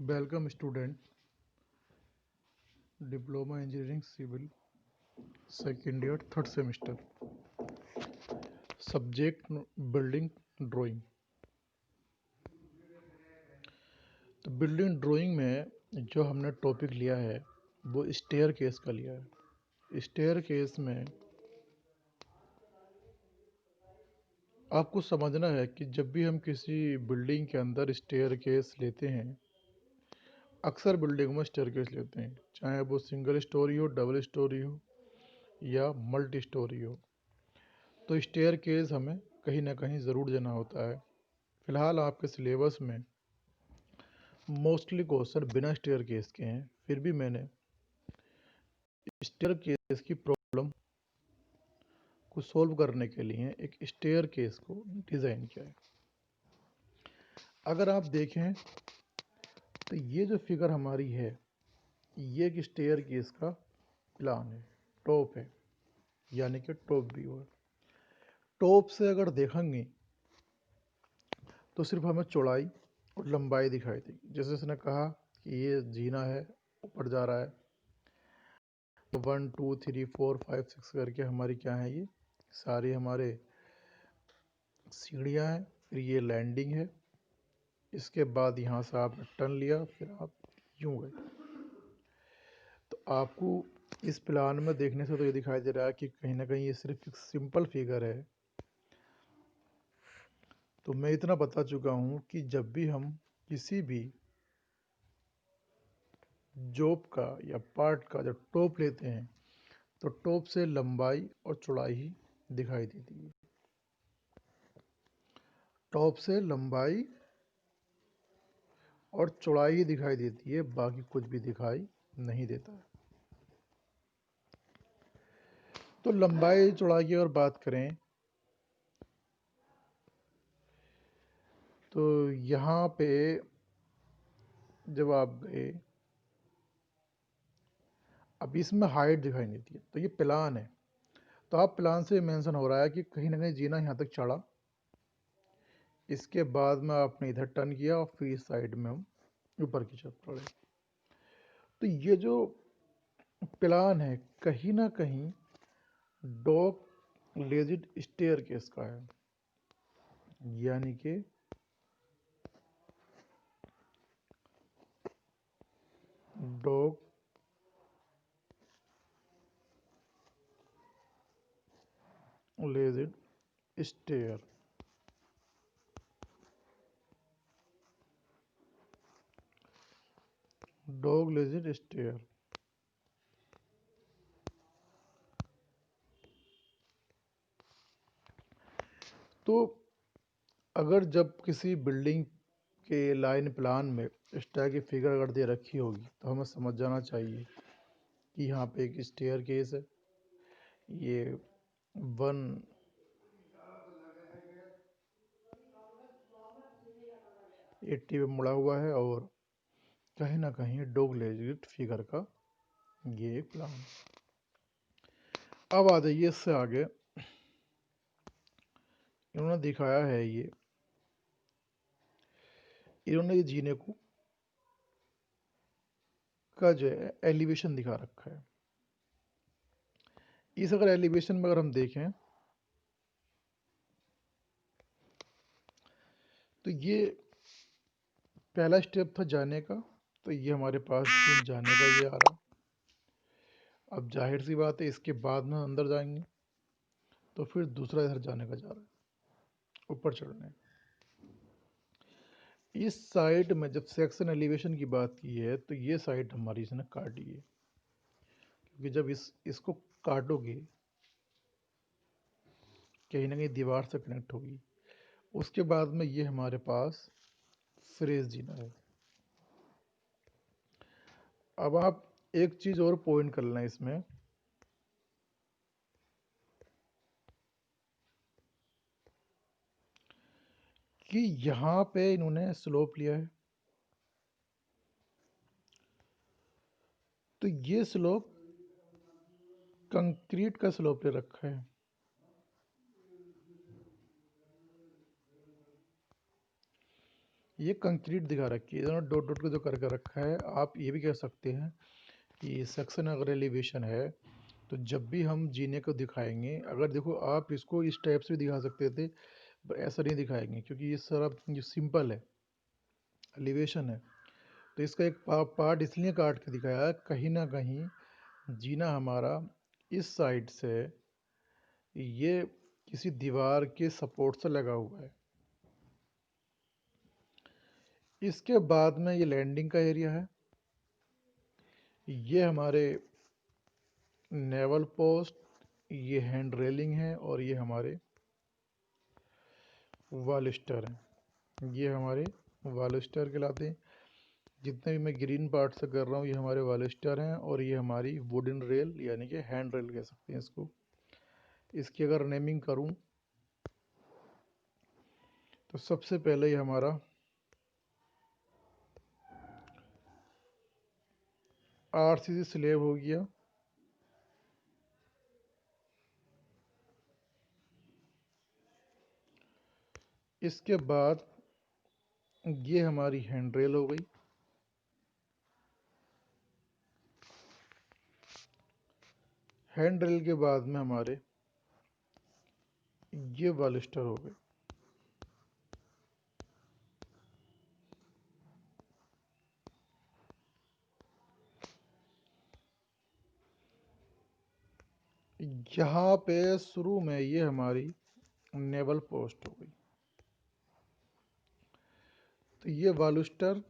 Welcome student, diploma engineering civil second year third semester. Subject building drawing. तो building drawing में जो हमने topic लिया है वो स्टेयर केस का लिया है। स्टेयर केस में आपको समझना है कि जब भी हम किसी बिल्डिंग के अंदर स्टेयर केस लेते हैं, अक्सर बिल्डिंग में स्टेयर केस लेते हैं, चाहे वो सिंगल स्टोरी हो, डबल स्टोरी हो या मल्टी स्टोरी हो, तो स्टेयर केस हमें कहीं ना कहीं ज़रूर देना होता है। फ़िलहाल आपके सिलेबस में मोस्टली क्वेश्चन बिना स्टेयर केस के हैं, फिर भी मैंने स्टेयर केस की प्रॉब्लम को सॉल्व करने के लिए एक स्टेयर केस को डिज़ाइन किया है। अगर आप देखें तो ये जो फिगर हमारी है, ये एक स्टेयर केस का प्लान है, टॉप है, यानी कि टॉप व्यू है। टॉप से अगर देखेंगे तो सिर्फ हमें चौड़ाई और लंबाई दिखाई देगी। जैसे उसने कहा कि ये जीना है, ऊपर जा रहा है, तो 1 2 3 4 5 6 करके हमारी क्या है, ये सारी हमारे सीढ़ियाँ हैं। फिर ये लैंडिंग है, इसके बाद यहाँ से आपने टर्न लिया, फिर आप यूँ गए। तो आपको इस प्लान में देखने से तो ये दिखाई दे रहा है कि कहीं ना कहीं ये सिर्फ एक सिंपल फिगर है। तो मैं इतना बता चुका हूँ कि जब भी हम किसी भी जॉब का या पार्ट का जब टॉप लेते हैं तो टॉप से लंबाई और चौड़ाई ही दिखाई देती है। टॉप से लंबाई और चौड़ाई ही दिखाई देती है, बाकी कुछ भी दिखाई नहीं देता है। तो लंबाई चौड़ाई की अगर बात करें तो यहाँ पे जब आप गए, अब इसमें हाइट दिखाई नहीं देती है, तो ये प्लान है। तो आप प्लान से मेंशन हो रहा है कि कहीं ना कहीं जीना यहाँ तक चढ़ा, इसके बाद में आपने इधर टर्न किया और फिर इस साइड में हम ऊपर की तरफ चढ़े। तो ये जो प्लान है कहीं ना कहीं डॉग लेजिड स्टेयर केस का है, यानी कि डॉग लेजिड स्टेयर। Dog लेजिड stair. तो अगर जब किसी बिल्डिंग के लाइन प्लान में इस तरह की फिगर अगर दे रखी होगी तो हमें समझ जाना चाहिए कि यहाँ पे एक स्टेयर केस है, ये 180 पे मुड़ा हुआ है और कहीं ना कहीं डॉग लेजिड फिगर का ये एक प्लान। अब आ जाइए इससे आगे, इन्होंने दिखाया है इन्होंने ये जीने को का जो है एलिवेशन दिखा रखा है। इस अगर एलिवेशन में अगर हम देखें तो ये पहला स्टेप था जाने का, तो ये हमारे पास जाने का ये आ रहा। अब जाहिर सी बात है इसके बाद में अंदर जाएंगे तो फिर दूसरा इधर जाने का जा रहा है, ऊपर चढ़ने। इस साइड में जब सेक्शन एलिवेशन की बात की है तो ये साइड हमारी इसने काटी है, क्योंकि जब इसको काटोगे कहीं ना कहीं दीवार से कनेक्ट होगी। उसके बाद में ये हमारे पास फ्रेज जीना है। अब आप एक चीज़ और पॉइंट कर लें इसमें कि यहाँ पे इन्होंने स्लोप लिया है, तो ये स्लोप कंक्रीट का स्लोप ले रखा है। ये कंक्रीट दिखा रखी है, इन्होंने डॉट डॉट को जो करके रखा है। आप ये भी कह सकते हैं कि सेक्शन अगर एलिवेशन है तो जब भी हम जीने को दिखाएंगे, अगर देखो आप इसको इस टाइप से भी दिखा सकते थे, पर ऐसा नहीं दिखाएंगे क्योंकि ये सारा जो सिंपल है एलिवेशन है। तो इसका एक पार्ट इसलिए काट के दिखाया है, कहीं ना कहीं जीना हमारा इस साइड से ये किसी दीवार के सपोर्ट से लगा हुआ है। इसके बाद में ये लैंडिंग का एरिया है, ये हमारे नेवल पोस्ट, ये हैंड रेलिंग है और ये हमारे वालिस्टर हैं। ये हमारे वालिस्टर कहलाते हैं। जितने भी मैं ग्रीन पार्ट से कर रहा हूँ ये हमारे वालिस्टर हैं और ये हमारी वुडन रेल यानी कि हैंड रेल कह सकते हैं इसको। इसकी अगर नेमिंग करूँ तो सबसे पहले ये हमारा आरसीसी स्लेब हो गया। इसके बाद ये हमारी हैंड रेल हो गई। हैंड रेल के बाद में हमारे ये बालिस्टर हो गए। यहाँ पे शुरू में ये हमारी नेवल पोस्ट हो गई। तो ये बालुस्टर,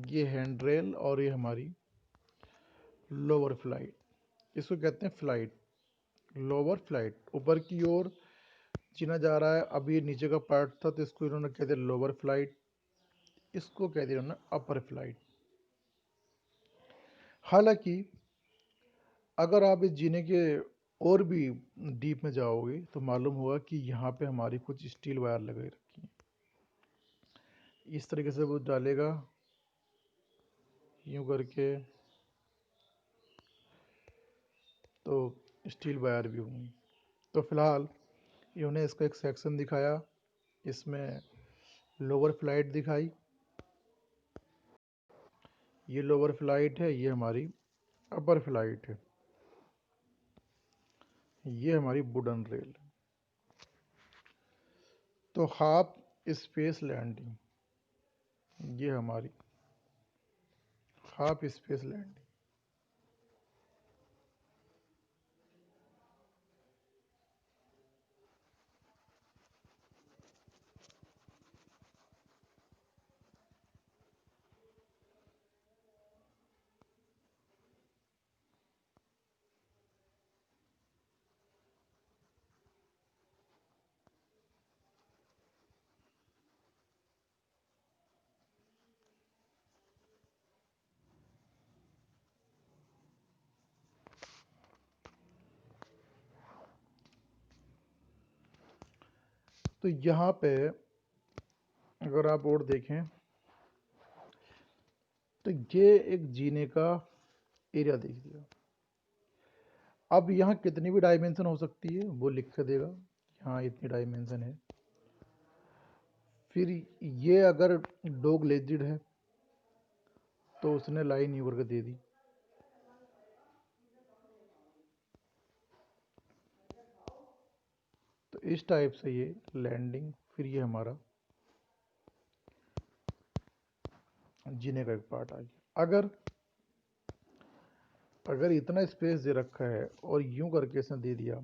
ये हैंड रेल और ये हमारी लोअर फ्लाइट, इसको कहते हैं फ्लाइट, लोअर फ्लाइट। ऊपर की ओर चीना जा रहा है, अब ये नीचे का पार्ट था तो इसको इन्होंने कह दिया लोअर फ्लाइट, इसको कह दिया इन्होंने अपर फ्लाइट। हालांकि अगर आप इस जीने के और भी डीप में जाओगे तो मालूम होगा कि यहाँ पे हमारी कुछ स्टील वायर लगे रखी हैं। इस तरीके से वो डालेगा यूं करके तो स्टील वायर भी होंगी। तो फिलहाल इन्होंने इसका एक सेक्शन दिखाया, इसमें लोअर फ्लाइट दिखाई, ये लोअर फ्लाइट है, ये हमारी अपर फ्लाइट है, ये हमारी वुडन रेल है। तो हाफ स्पेस लैंडिंग, ये हमारी हाफ स्पेस लैंडिंग। तो यहाँ पे अगर आप और देखें तो ये एक जीने का एरिया देख दिया। अब यहाँ कितनी भी डायमेंशन हो सकती है वो लिख के देगा, यहाँ इतनी डायमेंशन है। फिर ये अगर डॉग लेजिड है तो उसने लाइन यूं करके दे दी। तो इस टाइप से ये लैंडिंग, फिर ये हमारा जीने का एक पार्ट आ गया। अगर इतना स्पेस दे रखा है और यूं करके इसने दे दिया,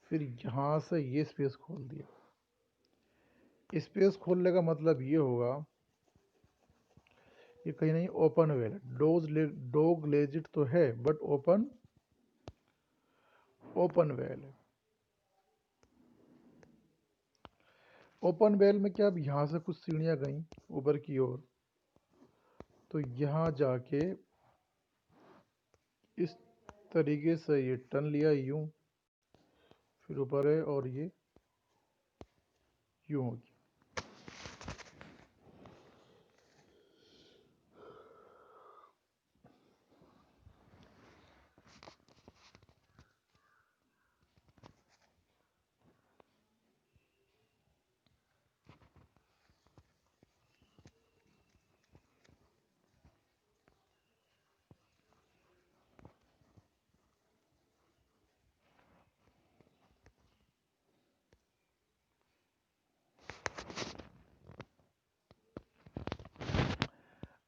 फिर यहाँ से ये स्पेस खोल दिया। स्पेस खोलने का मतलब ये होगा कि कहीं नहीं ओपन वेल है। डॉग लेजिट तो है बट ओपन वेल है। ओपन वेल में क्या, अब यहाँ से कुछ सीढ़ियाँ गई ऊपर की ओर, तो यहाँ जाके इस तरीके से ये टर्न लिया यूं, फिर ऊपर है और ये यूं होगी।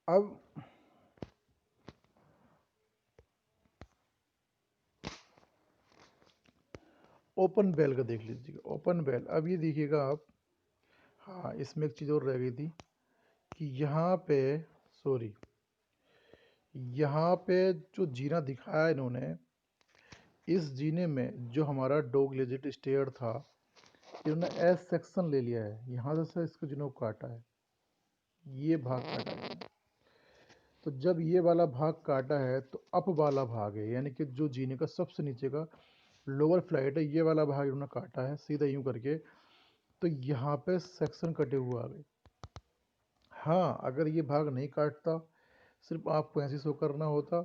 अब ओपन बेल का देख लीजिएगा, ओपन बेल। अब ये देखिएगा आप, हाँ इसमें एक चीज़ और रह गई थी कि यहाँ पे, सॉरी, यहाँ पे जो जीना दिखाया इन्होंने, इस जीने में जो हमारा डॉग लेजिट स्टेयर था, इन्होंने एस सेक्शन ले लिया है, यहाँ से इसको जीनों को काटा है, ये भाग काटा है। तो जब ये वाला भाग काटा है तो अप वाला भाग है, यानी कि जो जीने का सबसे नीचे का लोअर फ्लाइट है, ये वाला भाग इन्होंने काटा है सीधा यूं करके, तो यहाँ पे सेक्शन कटे हुए आ गए। हाँ, अगर ये भाग नहीं काटता, सिर्फ आपको ऐसे शो करना होता,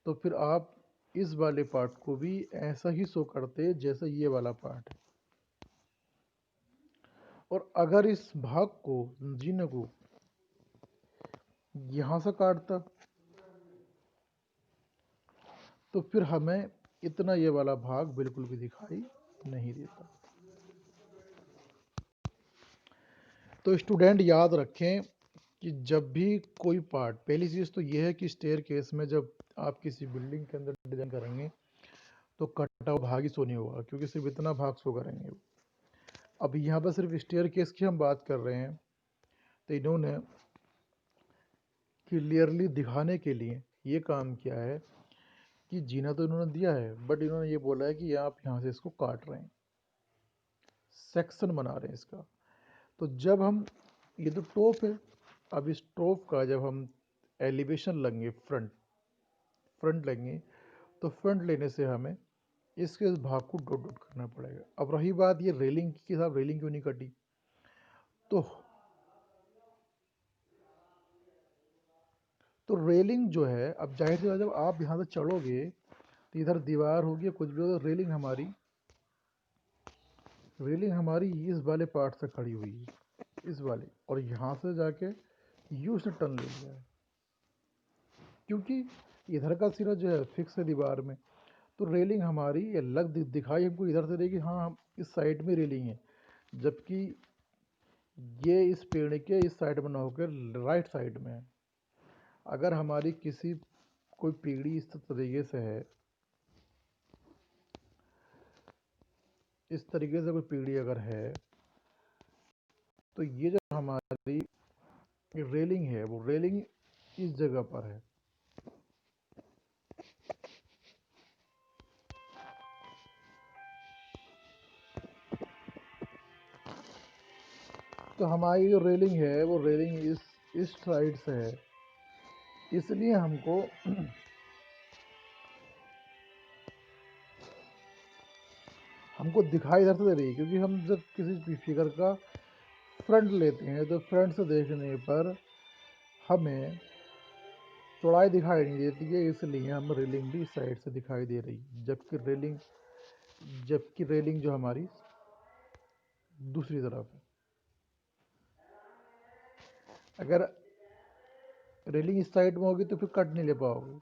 तो फिर आप इस वाले पार्ट को भी ऐसा ही शो करते जैसा ये वाला पार्ट है। और अगर इस भाग को, जीने को यहाँ से काटता, तो फिर हमें इतना ये वाला भाग बिल्कुल भी दिखाई नहीं देता। तो स्टूडेंट याद रखें कि जब भी कोई पार्ट, पहली चीज़ तो ये है कि स्टेयर केस में जब आप किसी बिल्डिंग के अंदर डिजाइन करेंगे तो कटा हुआ भाग ही शो नहीं होगा, क्योंकि सिर्फ इतना भाग शो करेंगे। अब यहाँ पर सिर्फ स्टेयर केस की हम बात कर रहे हैं, तो इन्होंने क्लियरली दिखाने के लिए ये काम किया है कि जीना तो इन्होंने दिया है, बट इन्होंने ये बोला है कि आप यहाँ से इसको काट रहे हैं, सेक्शन बना रहे हैं इसका। तो जब हम, ये तो टॉप है, अब इस टॉप का जब हम एलिवेशन लेंगे, फ्रंट लेंगे, तो फ्रंट लेने से हमें इसके इस भाग को डॉट डॉट करना पड़ेगा। अब रही बात ये रेलिंग की, साहब रेलिंग क्यों नहीं कटी, तो रेलिंग जो है, अब जाहिर सी बात जब आप यहाँ से चढ़ोगे तो इधर दीवार होगी, कुछ भी हो, तो रेलिंग हमारी इस वाले पार्ट से खड़ी हुई है, इस वाले, और यहाँ से जाके यू से टर्न ले लिया है, क्योंकि इधर का सिरा जो है फिक्स है दीवार में। तो रेलिंग हमारी ये दिखाई हमको इधर से देगी, हाँ हम इस साइड में रेलिंग है, जबकि ये इस पेड़ के इस साइड में ना होकर राइट साइड में है। अगर हमारी किसी कोई पीढ़ी इस तरीके से है, इस तरीके से कोई पीढ़ी अगर है, तो ये जो हमारी रेलिंग है, वो रेलिंग इस जगह पर है। तो हमारी जो रेलिंग है, वो रेलिंग इस साइड से है, इसलिए हमको दिखाई इधर से दे रही है, क्योंकि हम जब किसी फिगर का फ्रंट लेते हैं तो फ्रंट से देखने पर हमें चौड़ाई दिखाई नहीं देती है, इसलिए हम रेलिंग भी इस साइड से दिखाई दे रही है, जबकि रेलिंग जो हमारी दूसरी तरफ है। अगर रेलिंग इस साइड में होगी तो फिर कट नहीं ले पाओगे।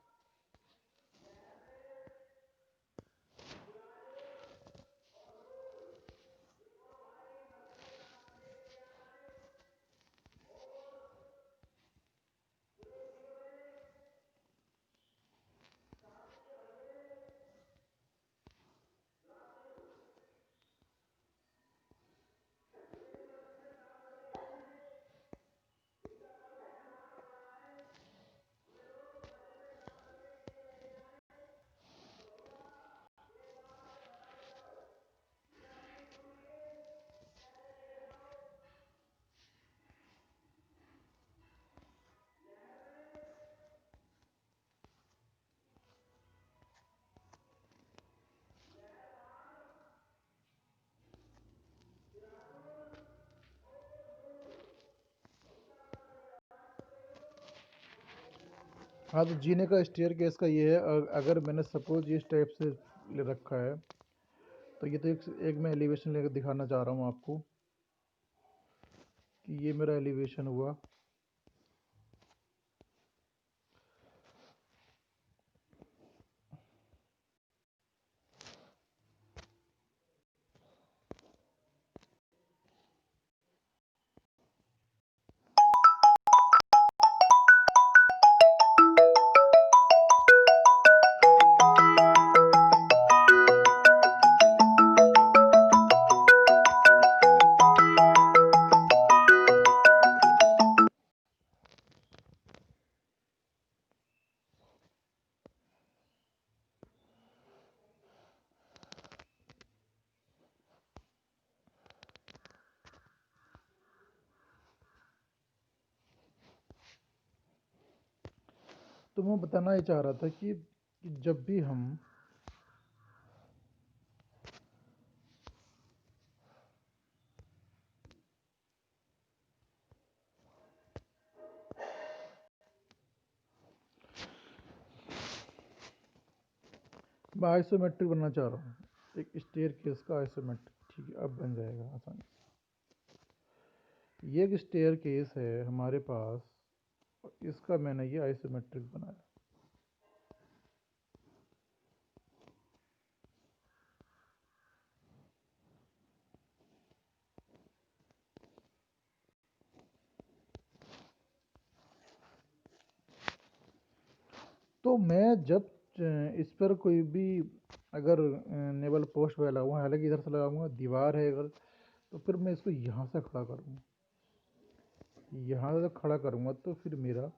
हाँ, तो जीने का स्टेयर केस का ये है, अगर मैंने सपोज इस टाइप से ले रखा है, तो ये तो एक मैं एलिवेशन लेकर दिखाना चाह रहा हूँ आपको कि ये मेरा एलिवेशन हुआ। तो मैं बताना ये चाह रहा था कि जब भी हम मैं आइसोमेट्रिक बनना चाह रहा हूँ, एक स्टेयर केस का आइसोमेट्रिक, ठीक है, अब बन जाएगा आसानी से। ये एक स्टेयर केस है हमारे पास, इसका मैंने ये आइसोमेट्रिक बनाया। तो मैं जब इस पर कोई भी अगर नेवल पोस्ट पे लगाऊंगा, हालांकि इधर से लगाऊंगा, दीवार है अगर, तो फिर मैं इसको यहाँ से खड़ा करूँगा, यहाँ से खड़ा करूँगा तो फिर मेरा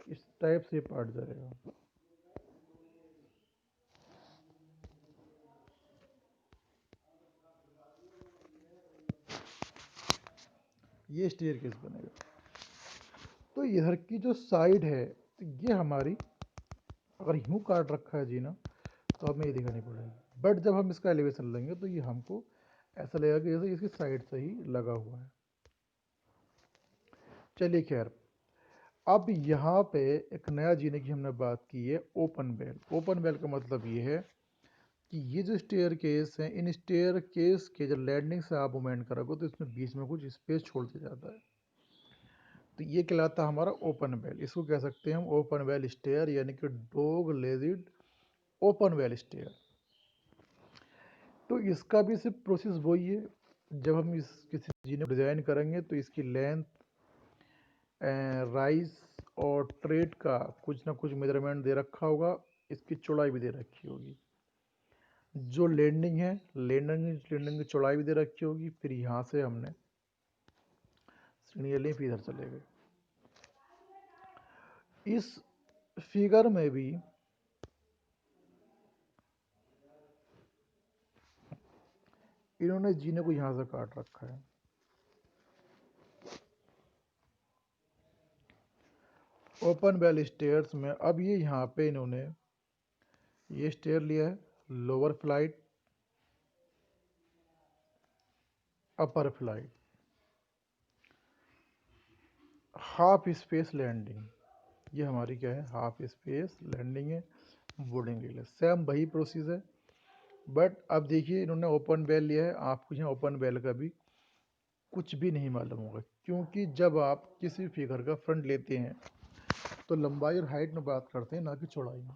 इस टाइप से पार्ट जाएगा। ये स्टेयर केस बनेगा। तो इधर की जो साइड है, तो ये हमारी अगर यूँ काट रखा है जी ना, तो हमें ये दिखानी पड़ेगी। बट जब हम इसका एलिवेशन लेंगे तो ये हमको ऐसा लगेगा कि जैसे इसकी साइड से ही लगा हुआ है। चलिए खैर, अब यहाँ पे एक नया जीने की हमने बात की है, ओपन बेल। ओपन बेल का मतलब ये है कि ये जो स्टेयर केस है, इन स्टेयर केस के जब लैंडिंग से आप मूवमेंट करोगे तो इसमें बीच में कुछ स्पेस छोड़ दिया जाता है, तो ये कहलाता है हमारा ओपन बेल। इसको कह सकते हैं हम ओपन बेल स्टेयर, यानी कि डॉग लेजिड ओपन बेल स्टेयर। तो इसका भी सिर्फ प्रोसेस वही है, जब हम इस किसी जीने को डिज़ाइन करेंगे तो इसकी लेंथ, राइज और ट्रेड का कुछ ना कुछ मेजरमेंट दे रखा होगा, इसकी चौड़ाई भी दे रखी होगी। जो लैंडिंग है, लैंडिंग की चौड़ाई भी दे रखी होगी। फिर यहाँ से हमने सीढ़ियाँ ली, फिर इधर चले गए। इस फिगर में भी इन्होंने जीने को यहाँ से काट रखा है। ओपन बेल स्टेयर्स में अब ये यहाँ पे इन्होंने ये स्टेयर लिया है, लोअर फ्लाइट, अपर फ्लाइट, हाफ स्पेस लैंडिंग। ये हमारी क्या है, हाफ स्पेस लैंडिंग है, बोर्डिंग के लिए सेम वही प्रोसेस है। बट अब देखिए इन्होंने ओपन बेल लिया है, आपको यहाँ ओपन बेल का भी कुछ भी नहीं मालूम होगा, क्योंकि जब आप किसी फिगर का फ्रंट लेते हैं तो लंबाई और हाइट में बात करते हैं, ना कि चौड़ाई में।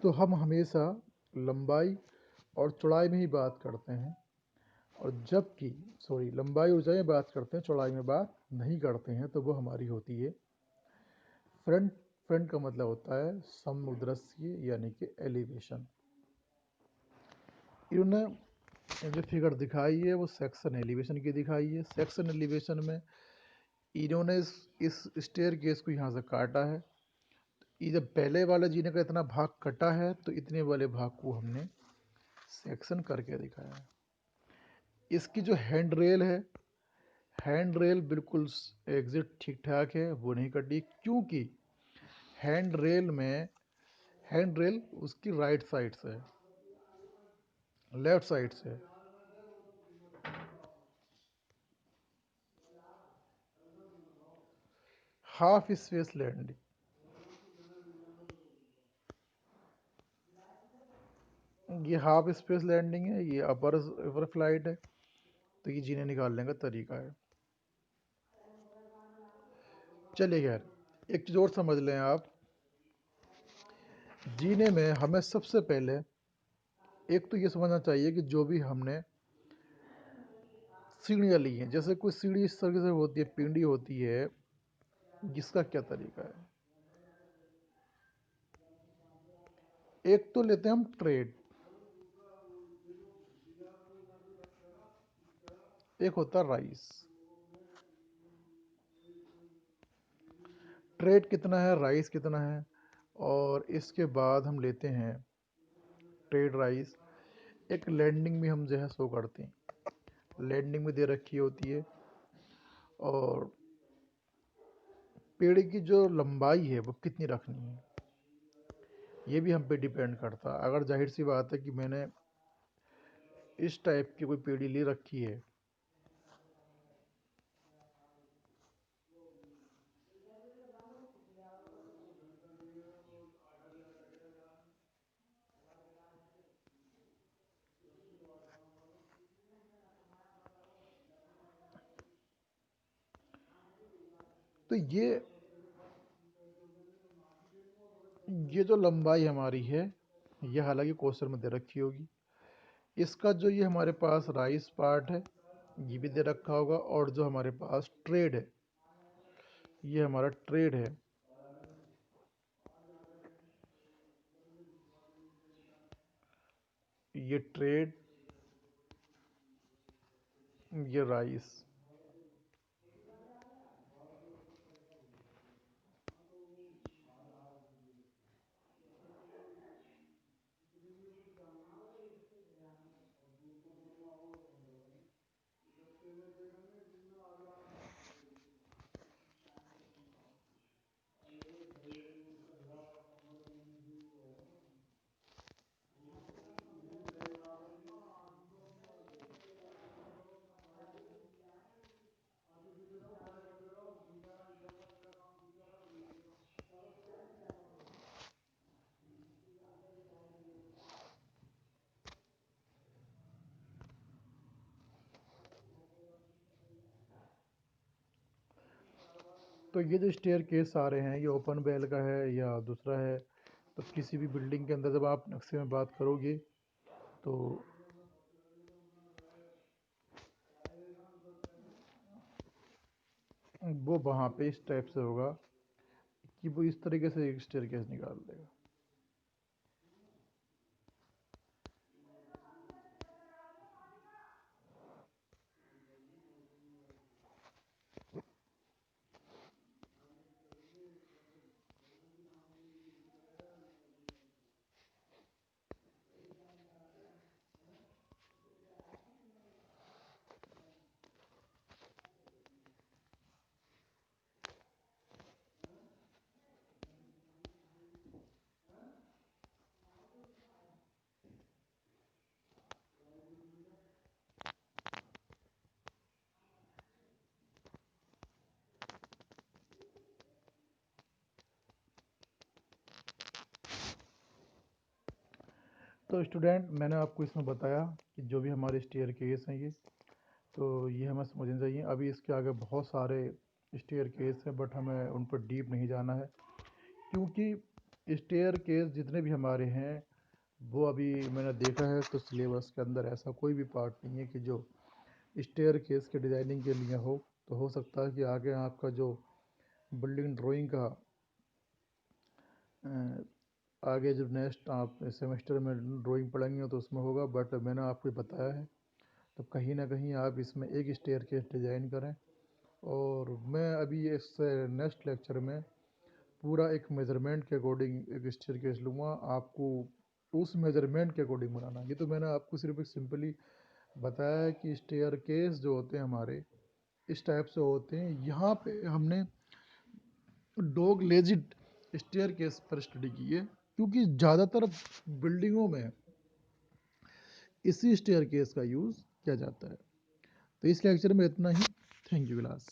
तो हम हमेशा लंबाई और चौड़ाई में ही बात करते हैं, और जबकि लंबाई ऊंचाई में बात करते हैं, चौड़ाई में बात नहीं करते हैं। तो वो हमारी होती है फ्रंट। फ्रंट का मतलब होता है समुद्रस्य, यानी कि एलिवेशन। इन्होंने जो फिगर दिखाई है वो सेक्शन एलिवेशन की दिखाई है। सेक्शन एलिवेशन में इन्होंने इस स्टेयर केस को यहाँ से काटा है। ये जब पहले वाले जीने का इतना भाग कटा है, तो इतने वाले भाग को हमने सेक्शन करके दिखाया है। इसकी जो हैंड रेल है, हैंड रेल बिल्कुल एग्जिट ठीक ठाक है, वो नहीं कटी, क्योंकि हैंड रेल में हैंड रेल उसकी राइट साइड से है, लेफ्ट साइड से है। हाफ स्पेस लैंडिंग, ये हाफ स्पेस लैंडिंग है, ये अपर फ्लाइट है। तो ये जीने निकालने का तरीका है। चलिए यार, एक चीज़ और समझ लें आप, जीने में हमें सबसे पहले एक तो ये समझना चाहिए कि जो भी हमने सीढ़ियाँ ली हैं, जैसे कोई सीढ़ी इस तरीके से होती है, पिंडी होती है, जिसका क्या तरीका है। एक तो लेते हैं हम ट्रेड, एक होता है राइस। ट्रेड कितना है, राइस कितना है, और इसके बाद हम लेते हैं ट्रेड राइस। एक लैंडिंग भी हम जो है शो करते हैं, लैंडिंग में दे रखी होती है, और पेड़ की जो लंबाई है वो कितनी रखनी है, ये भी हम पे डिपेंड करता है। अगर जाहिर सी बात है कि मैंने इस टाइप की कोई पेड़ी ले रखी है, तो ये जो लंबाई हमारी है, ये हालांकि क्वेश्चन में दे रखी होगी। इसका जो ये हमारे पास राइस पार्ट है, ये भी दे रखा होगा, और जो हमारे पास ट्रेड है, ये हमारा ट्रेड है, ये ट्रेड, ये राइस। तो ये जो स्टेयर केस आ रहे हैं, ये ओपन बेल का है या दूसरा है, तो किसी भी बिल्डिंग के अंदर जब आप नक्शे में बात करोगे तो वो वहाँ पे इस टाइप से होगा कि वो इस तरीके से एक स्टेयर केस निकाल देगा। तो स्टूडेंट, मैंने आपको इसमें बताया कि जो भी हमारे स्टेयर केस हैं तो ये हमें समझना चाहिए। अभी इसके आगे बहुत सारे स्टेयर केस हैं, बट हमें उन पर डीप नहीं जाना है, क्योंकि स्टेयर केस जितने भी हमारे हैं वो अभी मैंने देखा है तो सिलेबस के अंदर ऐसा कोई भी पार्ट नहीं है कि जो स्टेयर केस के डिज़ाइनिंग के लिए हो। तो हो सकता है कि आगे आपका जो बिल्डिंग ड्राइंग का आगे जब नेक्स्ट आप सेमेस्टर में ड्राइंग पढ़ेंगे तो उसमें होगा, बट मैंने आपको बताया है तो कहीं ना कहीं आप इसमें एक स्टेयर केस डिज़ाइन करें। और मैं अभी इस नेक्स्ट लेक्चर में पूरा एक मेज़रमेंट के अकॉर्डिंग एक स्टेयर केस लूँगा, आपको उस मेज़रमेंट के अकॉर्डिंग बनाना। ये तो मैंने आपको सिर्फ एक सिंपली बताया है कि स्टेयर केस जो होते हैं हमारे इस टाइप से होते हैं। यहाँ पे हमने डॉग लेजिड स्टेयर केस पर स्टडी की है, क्योंकि ज़्यादातर बिल्डिंगों में इसी स्टेयर केस का यूज़ किया जाता है। तो इस लेक्चर में इतना ही। Thank you class.